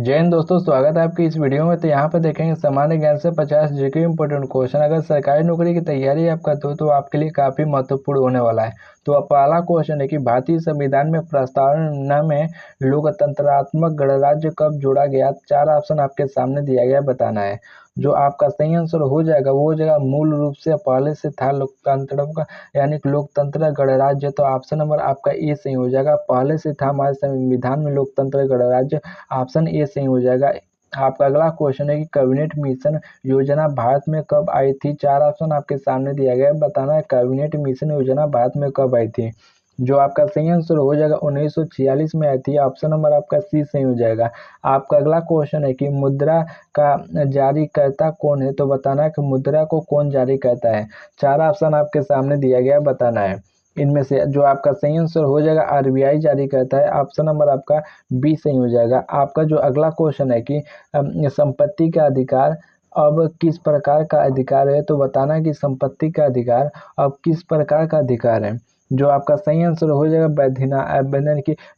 जय हिंद दोस्तों, स्वागत है आपकी इस वीडियो में। तो यहाँ पर देखेंगे सामान्य ज्ञान से 50 जीके इंपॉर्टेंट क्वेश्चन। अगर सरकारी नौकरी की तैयारी आप करते हो तो आपके लिए काफ़ी महत्वपूर्ण होने वाला है। तो अब पहला क्वेश्चन है कि भारतीय संविधान में प्रस्तावना में लोकतंत्रात्मक गणराज्य कब जोड़ा गया। 4 ऑप्शन आपके सामने दिया गया, बताना है। जो आपका सही आंसर हो जाएगा वो हो जाएगा मूल रूप से पहले से था लोकतंत्र का, यानी कि लोकतंत्र गणराज्य। तो ऑप्शन नंबर आपका ए सही हो जाएगा। पहले से था हमारे संविधान में लोकतंत्र गणराज्य, ऑप्शन ए सही हो जाएगा। आपका अगला क्वेश्चन है कि कैबिनेट मिशन योजना भारत में कब आई थी। 4 ऑप्शन आपके सामने दिया गया है, बताना है कैबिनेट मिशन योजना भारत में कब आई थी। जो आपका सही आंसर हो जाएगा 1946 में आई थी, ऑप्शन नंबर आपका सी सही हो जाएगा। आपका अगला क्वेश्चन है कि मुद्रा का जारीकर्ता कौन है। तो बताना है कि मुद्रा को कौन जारी करता है। 4 ऑप्शन आपके सामने दिया गया है, बताना है। इनमें से जो आपका सही आंसर हो जाएगा आरबीआई जारी करता है, ऑप्शन नंबर आपका बी सही हो जाएगा। आपका जो अगला क्वेश्चन है कि संपत्ति का अधिकार अब किस प्रकार का अधिकार है। तो बताना है कि संपत्ति का अधिकार अब किस प्रकार का अधिकार है। जो आपका सही आंसर हो जाएगा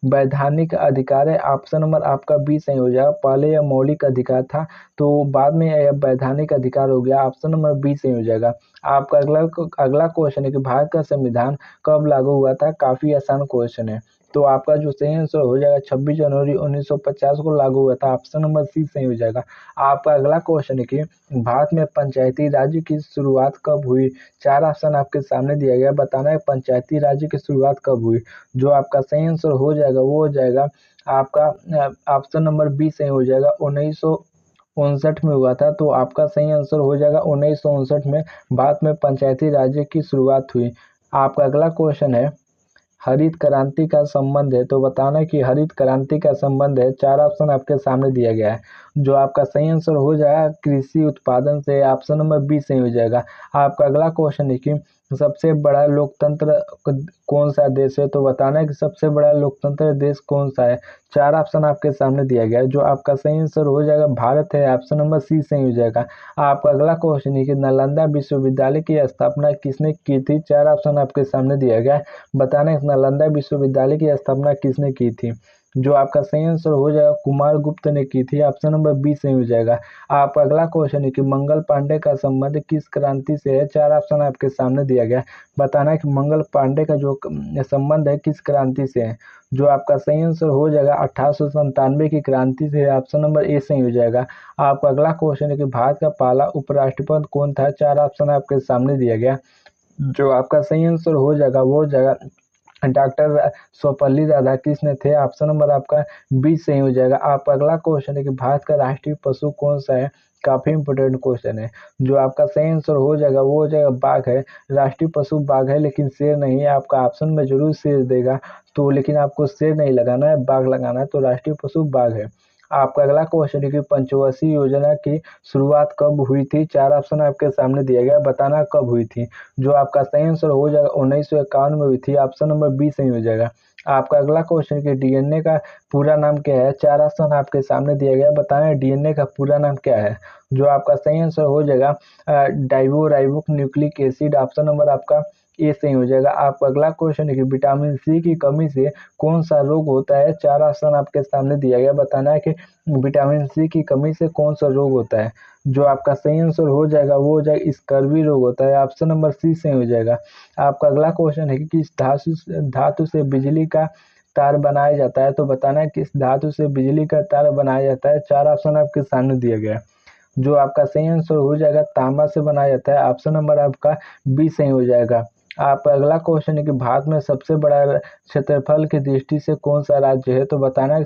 वैधानिक अधिकार है, ऑप्शन नंबर आपका बी सही हो जाएगा। पहले यह मौलिक अधिकार था तो बाद में यह वैधानिक अधिकार हो गया, ऑप्शन नंबर बी सही हो जाएगा। आपका अगला क्वेश्चन है कि भारत का संविधान कब लागू हुआ था। काफी आसान क्वेश्चन है। तो आपका जो सही आंसर हो जाएगा 26 जनवरी 1950 को लागू हुआ था, ऑप्शन नंबर सी सही हो जाएगा। आपका अगला क्वेश्चन है कि भारत में पंचायती राज्य की शुरुआत कब हुई। 4 ऑप्शन आपके सामने दिया गया, बताना है पंचायती राज्य की शुरुआत कब हुई। जो आपका सही आंसर हो जाएगा वो हो जाएगा आपका ऑप्शन नंबर बी सही हो जाएगा। 1959 में हुआ था। तो आपका सही आंसर हो जाएगा 1959 में भारत में पंचायती राज्य की शुरुआत हुई। आपका अगला क्वेश्चन है हरित क्रांति का संबंध है। तो बताना कि हरित क्रांति का संबंध है। 4 ऑप्शन आपके सामने दिया गया है। जो आपका सही आंसर हो जाएगा कृषि उत्पादन से, ऑप्शन नंबर बी सही हो जाएगा। आपका अगला क्वेश्चन है कि सबसे बड़ा लोकतंत्र कौन सा देश है। तो बताना है कि सबसे बड़ा लोकतंत्र देश कौन सा है। 4 ऑप्शन आपके सामने दिया गया है। जो आपका सही आंसर हो जाएगा भारत है, ऑप्शन नंबर सी सही हो जाएगा। आपका अगला क्वेश्चन है कि नालंदा विश्वविद्यालय की स्थापना किसने की थी। 4 ऑप्शन आपके सामने दिया गया है, बताना है नालंदा विश्वविद्यालय की स्थापना किसने की थी। जो आपका सही आंसर हो जाएगा कुमार गुप्त ने की थी, ऑप्शन नंबर बी सही हो जाएगा। आपका अगला क्वेश्चन है कि मंगल पांडे का संबंध किस क्रांति से है। 4 ऑप्शन आपके सामने दिया गया है, बताना है कि मंगल पांडे का जो संबंध है किस क्रांति से है। जो आपका सही आंसर हो जाएगा 1897 की क्रांति से, ऑप्शन नंबर ए सही हो जाएगा। आपका अगला क्वेश्चन है कि भारत का पहला उपराष्ट्रपति कौन था। 4 ऑप्शन आपके सामने दिया गया। जो आपका सही आंसर हो जाएगा वो हो जाएगा डॉक्टर सर्वपल्ली राधाकृष्ण थे, ऑप्शन नंबर आपका बी सही हो जाएगा। आपका अगला क्वेश्चन है कि भारत का राष्ट्रीय पशु कौन सा है। काफी इंपोर्टेंट क्वेश्चन है। जो आपका सही आंसर हो जाएगा वो हो जाएगा बाघ है। राष्ट्रीय पशु बाघ है, लेकिन शेर नहीं है। आपका ऑप्शन में जरूर शेर देगा तो, लेकिन आपको शेर नहीं लगाना है, बाघ लगाना है। तो राष्ट्रीय पशु बाघ है। आपका अगला क्वेश्चन है कि पंचवर्षीय योजना की शुरुआत कब हुई थी। 4 ऑप्शन आपके सामने दिया गया, बताना कब हुई थी। जो आपका सही आंसर हो जाएगा 1951 में हुई थी, ऑप्शन नंबर बी सही हो जाएगा। आपका अगला क्वेश्चन कि डीएनए का पूरा नाम क्या है। 4 ऑप्शन आपके सामने दिया गया, बताना डीएनए का पूरा नाम क्या है। जो आपका सही आंसर हो जाएगा डाइवोराइबो न्यूक्लिक एसिड, ऑप्शन नंबर आपका ए सही हो जाएगा। आपका अगला क्वेश्चन है कि विटामिन सी की कमी से कौन सा रोग होता है। 4 ऑप्शन आपके सामने दिया गया, बताना है कि विटामिन सी की कमी से कौन सा रोग होता है। जो आपका सही आंसर हो जाएगा वो हो जाएगा स्कर्वी रोग होता है, ऑप्शन नंबर सी सही हो जाएगा। आपका अगला क्वेश्चन है कि किस धातु से बिजली का तार बनाया जाता है। तो बताना है किस धातु से बिजली का तार बनाया जाता है। 4 ऑप्शन आपके सामने दिया गया। जो आपका सही आंसर हो जाएगा तांबा से बनाया जाता है, ऑप्शन नंबर आपका बी सही हो जाएगा। आपका अगला क्वेश्चन है कि भारत में सबसे बड़ा क्षेत्रफल की दृष्टि से कौन सा राज्य है। तो बताना है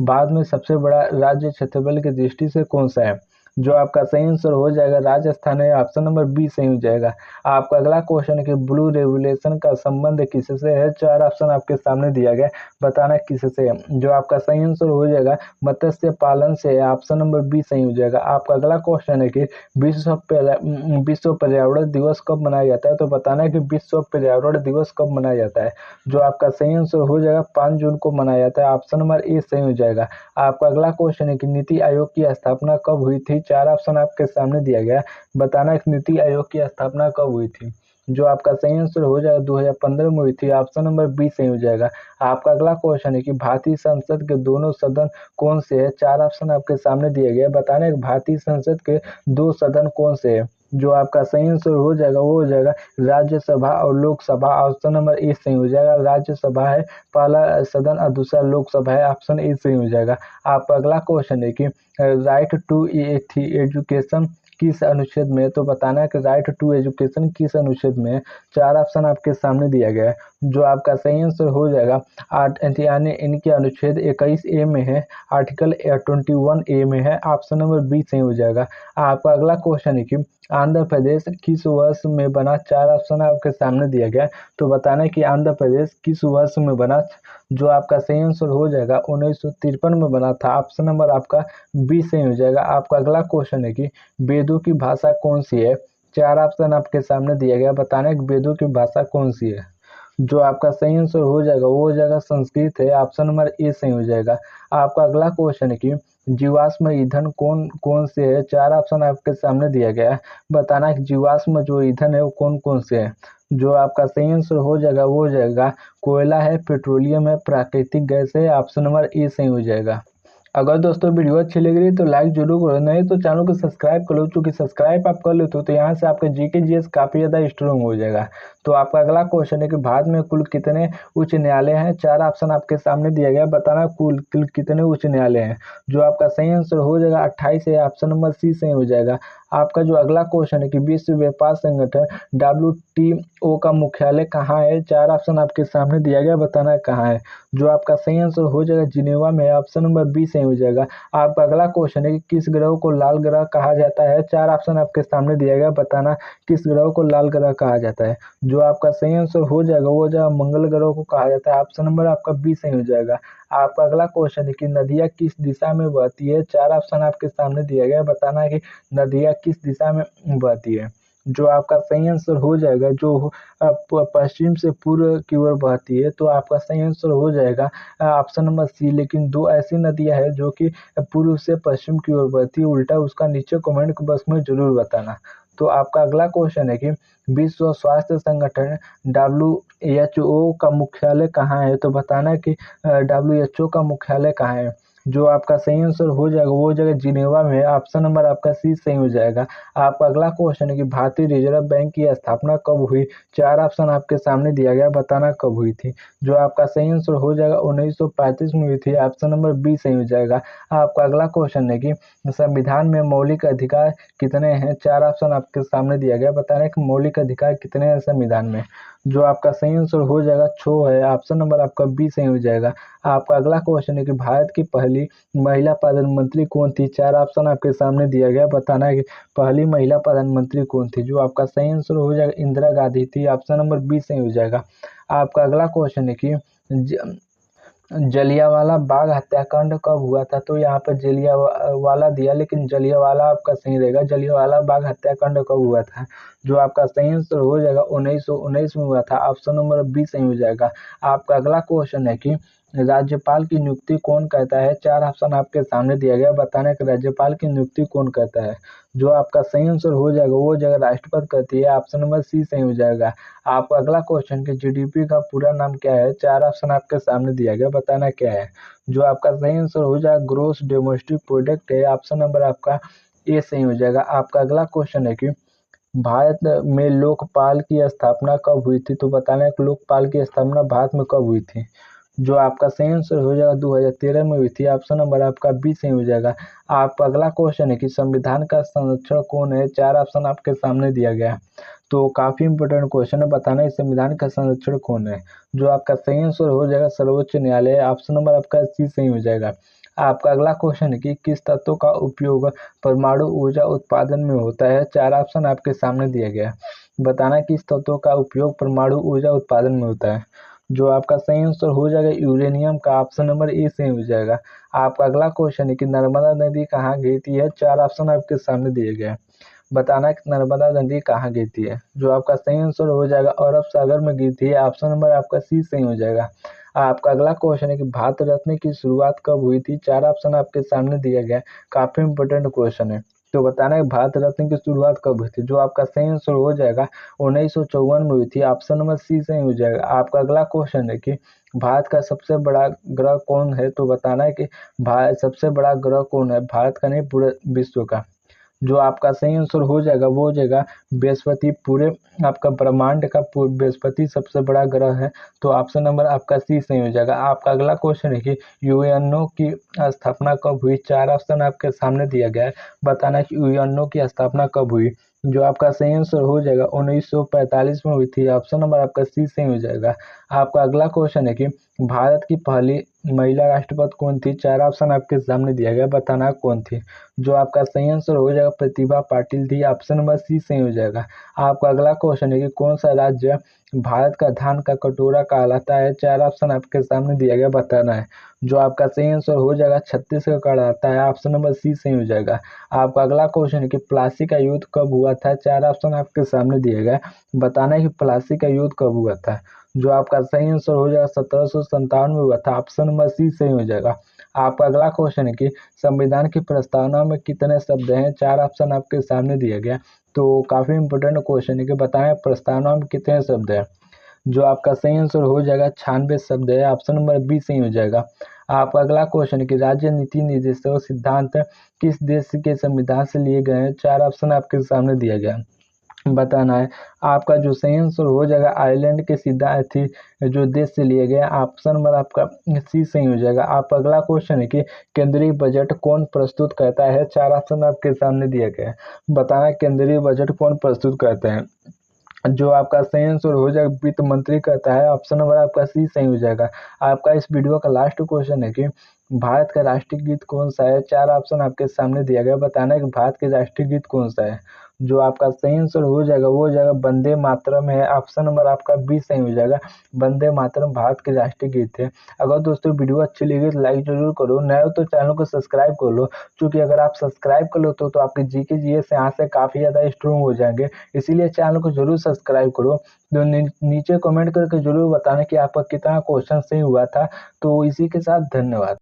भारत में सबसे बड़ा राज्य क्षेत्रफल की दृष्टि से कौन सा है। जो आपका सही आंसर हो जाएगा राजस्थान है, ऑप्शन नंबर बी सही हो जाएगा। आपका अगला क्वेश्चन है कि ब्लू रेवोल्यूशन का संबंध किससे है। 4 ऑप्शन आपके सामने दिया गया, बताना किससे है। जो आपका सही आंसर हो जाएगा मत्स्य पालन से, ऑप्शन नंबर बी सही हो जाएगा। आपका अगला क्वेश्चन है कि विश्व पर्यावरण दिवस कब मनाया जाता है। तो बताना है कि विश्व पर्यावरण दिवस कब मनाया जाता है। जो आपका सही आंसर हो जाएगा 5 जून को मनाया जाता है, ऑप्शन नंबर ए सही हो जाएगा। आपका अगला क्वेश्चन है कि नीति आयोग की स्थापना कब हुई थी। 4 ऑप्शन आपके सामने दिया गया, बताना कि नीति आयोग की स्थापना कब हुई थी। जो आपका सही आंसर हो जाएगा 2015 में हुई थी। ऑप्शन नंबर बी सही हो जाएगा। आपका अगला क्वेश्चन है कि भारतीय संसद के दोनों सदन कौन से है? 4 ऑप्शन आपके सामने दिए गए हैं। बताना है भारतीय संसद के 2 सदन कौन से है? जो आपका सही आंसर हो जाएगा वो हो जाएगा राज्यसभा और लोकसभा। ऑप्शन नंबर ए सही हो जाएगा। राज्यसभा है पहला सदन और दूसरा लोकसभा है। ऑप्शन ए सही हो जाएगा। आपका अगला क्वेश्चन है कि राइट टू एजुकेशन किस अनुच्छेद में है? तो बताना है कि राइट टू एजुकेशन किस अनुच्छेद में है। 4 ऑप्शन आपके सामने दिया गया है। जो आपका सही आंसर हो जाएगा यानी इनके अनुच्छेद 21A में है, आर्टिकल 21A में है। ऑप्शन नंबर बी सही हो जाएगा। आपका अगला क्वेश्चन है कि आंध्र प्रदेश किस वर्ष में बना? 4 ऑप्शन आपके सामने दिया गया है। तो बताना है कि आंध्र प्रदेश किस वर्ष में बना? जो आपका सही आंसर हो जाएगा 1953 में बना था। ऑप्शन नंबर आपका बी सही हो जाएगा। आपका अगला क्वेश्चन है कि वेदों की भाषा कौन सी है? 4 ऑप्शन आपके सामने दिया गया। बताना है कि वेदों की भाषा कौन सी है। जो आपका सही आंसर हो जाएगा वो हो जाएगा संस्कृत है। ऑप्शन नंबर ए सही हो जाएगा। आपका अगला क्वेश्चन है कि जीवाश्म ईंधन कौन कौन से है? 4 ऑप्शन आपके सामने दिया गया है। बताना है कि जीवाश्म जो ईंधन है वो कौन कौन से है। जो आपका सही आंसर हो जाएगा वो हो जाएगा कोयला है, पेट्रोलियम है, प्राकृतिक गैस है। ऑप्शन नंबर ए सही हो जाएगा। अगर दोस्तों वीडियो अच्छी लग रही है तो लाइक जरूर करो, नहीं तो चैनल को सब्सक्राइब कर लो। चूंकि सब्सक्राइब आप कर लेते हो तो यहाँ से आपका जीके जीएस काफी ज्यादा स्ट्रॉन्ग हो जाएगा। तो आपका अगला क्वेश्चन है कि भारत में कुल कितने उच्च न्यायालय हैं? 4 ऑप्शन आपके सामने दिया गया। बताना कुल कितने उच्च न्यायालय हैं। जो आपका सही आंसर हो जाएगा 28 है। ऑप्शन नंबर सी सही हो जाएगा। आपका जो अगला क्वेश्चन है कि विश्व व्यापार संगठन WTO का मुख्यालय कहाँ है? 4 ऑप्शन आपके सामने दिया गया। बताना है कहाँ है। जो आपका सही आंसर हो जाएगा जिनेवा में। ऑप्शन नंबर बी सही हो जाएगा। आपका अगला क्वेश्चन है कि किस ग्रह को लाल ग्रह कहा जाता है? 4 ऑप्शन आपके सामने दिया गया। बताना किस ग्रह को लाल ग्रह कहा जाता है। जो आपका सही आंसर हो जाएगा वो हो जाएगा मंगल ग्रह को कहा जाता है। ऑप्शन नंबर आपका बी सही हो जाएगा। आपका अगला क्वेश्चन है कि नदियाँ किस दिशा में बहती है? 4 ऑप्शन आपके सामने दिया गया। बताना है कि नदियाँ किस दिशा में बहती है। जो आपका सही आंसर हो जाएगा जो पश्चिम से पूर्व की ओर बहती है। तो आपका सही आंसर हो जाएगा ऑप्शन नंबर सी। लेकिन 2 ऐसी नदियां हैं जो कि पूर्व से पश्चिम की ओर बहती है उल्टा, उसका नीचे कमेंट बॉक्स में जरूर बताना। तो आपका अगला क्वेश्चन है कि विश्व स्वास्थ्य संगठन WHO का मुख्यालय कहाँ है? तो बताना है कि WHO का मुख्यालय कहाँ है। जो आपका सही आंसर हो जाएगा वो हो जाएगा जिनेवा में। ऑप्शन नंबर आपका सी सही हो जाएगा। आपका अगला क्वेश्चन है कि भारतीय रिजर्व बैंक की स्थापना कब हुई? 4 ऑप्शन आपके सामने दिया गया। बताना कब हुई थी। जो आपका सही आंसर हो जाएगा 1935 में हुई थी। ऑप्शन नंबर बी सही हो जाएगा। आपका अगला क्वेश्चन है कि संविधान में मौलिक अधिकार कितने हैं? 4 ऑप्शन आपके सामने दिया गया। बताना है कि मौलिक अधिकार कितने हैं संविधान में। जो आपका सही आंसर हो जाएगा 6 है। ऑप्शन नंबर आपका बी सही हो जाएगा। आपका अगला क्वेश्चन है कि भारत की पहली महिला प्रधानमंत्री कौन थी? 4 ऑप्शन आपके सामने दिया गया। बताना है कि पहली महिला प्रधानमंत्री कौन थी। जो आपका सही आंसर हो जाएगा इंदिरा गांधी थी। ऑप्शन नंबर बी सही हो जाएगा। आपका अगला क्वेश्चन है कि जलियांवाला बाग हत्याकांड कब हुआ था? तो यहाँ पर जलियांवाला दिया लेकिन जलियांवाला आपका सही रहेगा। जलियांवाला बाग हत्याकांड कब हुआ था? जो आपका सही आंसर हो जाएगा 1919 में हुआ था। ऑप्शन नंबर बी सही हो जाएगा। आपका अगला क्वेश्चन है कि राज्यपाल की नियुक्ति कौन करता है? 4 ऑप्शन आपके सामने दिया गया। बताना है कि राज्यपाल की नियुक्ति कौन करता है। जो आपका सही आंसर हो जाएगा वो हो जाएगा राष्ट्रपति करती है। ऑप्शन नंबर सी सही हो जाएगा। आपका अगला क्वेश्चन कि जीडीपी का पूरा नाम क्या है? 4 ऑप्शन आपके सामने दिया गया। बताना क्या है। जो आपका सही आंसर हो जाएगा ग्रोस डोमेस्टिक प्रोडक्ट है। ऑप्शन नंबर आपका ए सही हो जाएगा। आपका अगला क्वेश्चन है कि भारत में लोकपाल की स्थापना कब हुई थी? तो बताना है कि लोकपाल की स्थापना भारत में कब हुई थी। जो आपका सही आंसर हो जाएगा 2013 में हुई थी। ऑप्शन नंबर आपका बी सही हो जाएगा। आपका अगला क्वेश्चन है कि संविधान का संरक्षण कौन है? 4 ऑप्शन आपके सामने दिया गया है। तो काफी इंपोर्टेंट क्वेश्चन है। बताना है संविधान का संरक्षण कौन है। जो आपका सही आंसर हो जाएगा सर्वोच्च न्यायालय। ऑप्शन नंबर आपका सी सही हो जाएगा। आपका अगला क्वेश्चन है कि किस तत्व का उपयोग परमाणु ऊर्जा उत्पादन में होता है? 4 ऑप्शन आपके सामने दिया गया है। बताना किस तत्व का उपयोग परमाणु ऊर्जा उत्पादन में होता है। जो आपका सही आंसर हो जाएगा यूरेनियम का। ऑप्शन नंबर ए सही हो जाएगा। आपका अगला क्वेश्चन है कि नर्मदा नदी कहाँ गिरती है? 4 ऑप्शन आपके सामने दिए गए हैं। बताना कि नर्मदा नदी कहाँ गिरती है। जो आपका सही आंसर हो जाएगा अरब सागर में गिरती है। ऑप्शन नंबर आपका सी सही हो जाएगा। आपका अगला क्वेश्चन है कि भारत रत्न की शुरुआत कब हुई थी? 4 ऑप्शन आपके सामने दिया गया है। काफी इंपोर्टेंट क्वेश्चन है। तो बताना है भारत रत्न की शुरुआत कब हुई थी। जो आपका सही आंसर हो जाएगा 1954 में हुई थी। ऑप्शन नंबर सी सही हो जाएगा। आपका अगला क्वेश्चन है कि भारत का सबसे बड़ा ग्रह कौन है। तो बताना है कि भारत सबसे बड़ा ग्रह कौन है, भारत का नहीं पूरे विश्व का। जो आपका सही आंसर हो जाएगा वो हो जाएगा बृहस्पति। पूरे आपका ब्रह्मांड का बृहस्पति सबसे बड़ा ग्रह है। तो ऑप्शन नंबर आपका सी सही हो जाएगा। आपका अगला क्वेश्चन है कि यूएनओ की स्थापना कब हुई। 4 ऑप्शन आपके सामने दिया गया है। बताना है कि यूएनओ की स्थापना कब हुई। जो आपका सही आंसर हो जाएगा 1945 में हुई थी। ऑप्शन नंबर आपका सी सही हो जाएगा। आपका अगला क्वेश्चन है कि भारत की पहली महिला राष्ट्रपति कौन थी। 4 ऑप्शन आपके सामने दिया गया, बताना कौन थी। जो आपका सही आंसर हो जाएगा प्रतिभा पाटिल थी। ऑप्शन नंबर सी सही हो जाएगा। आपका अगला क्वेश्चन है कि कौन सा राज्य भारत का धान का कटोरा कहलाता है। 4 ऑप्शन आपके सामने दिया गया, बताना है। जो आपका सही आंसर हो जाएगा छत्तीसगढ़ कहलाता है। ऑप्शन नंबर सी सही हो जाएगा। आपका अगला क्वेश्चन है कि प्लासी का युद्ध कब हुआ था। 4 ऑप्शन आपके सामने दिए गए, बताना है कि प्लासी का युद्ध कब हुआ था। जो आपका सही आंसर हो जाएगा 1757 में हुआ था। ऑप्शन नंबर सी सही हो जाएगा। आपका अगला क्वेश्चन है कि संविधान की प्रस्तावना में कितने शब्द हैं। 4 ऑप्शन आपके सामने दिया गया। तो काफी इंपोर्टेंट क्वेश्चन है कि बताएं प्रस्तावना में कितने शब्द हैं। जो आपका सही आंसर हो जाएगा 96 शब्द है। ऑप्शन नंबर बी सही हो जाएगा। आपका अगला क्वेश्चन है कि राज्य नीति निर्देशक सिद्धांत किस देश के संविधान से लिए गए हैं। 4 ऑप्शन आपके सामने दिया गया, बताना है। आपका जो सही आंसर हो जाएगा आयरलैंड के सिद्धांत थी जो देश से लिए गए। ऑप्शन नंबर आपका सी सही हो जाएगा। आप अगला क्वेश्चन है कि केंद्रीय बजट कौन प्रस्तुत करता है। 4 ऑप्शन आपके सामने दिया गया है, बताना केंद्रीय बजट कौन प्रस्तुत करते हैं। जो आपका सही आंसर हो जाएगा वित्त मंत्री कहता है। ऑप्शन नंबर आपका सी सही हो जाएगा। आपका इस वीडियो का लास्ट क्वेश्चन है कि भारत का राष्ट्रीय गीत कौन सा है। 4 ऑप्शन आपके सामने दिया गया, बताना है कि भारत के राष्ट्रीय गीत कौन सा है। जो आपका सही आंसर हो जाएगा वो हो जाएगा वंदे मातरम है। ऑप्शन नंबर आपका बी सही हो जाएगा। वंदे मातरम भारत के राष्ट्रीय गीत है। अगर दोस्तों वीडियो अच्छी लगी तो लाइक जरूर करो, नए हो तो चैनल को सब्सक्राइब कर लो। क्योंकि अगर आप सब्सक्राइब कर लो तो आपके जीके जीएस यहाँ से काफी ज्यादा स्ट्रॉन्ग हो जाएंगे। इसीलिए चैनल को जरूर सब्सक्राइब करो। तो नीचे कमेंट करके जरूर बताना कि आपका कितना क्वेश्चन सही हुआ था। तो इसी के साथ धन्यवाद।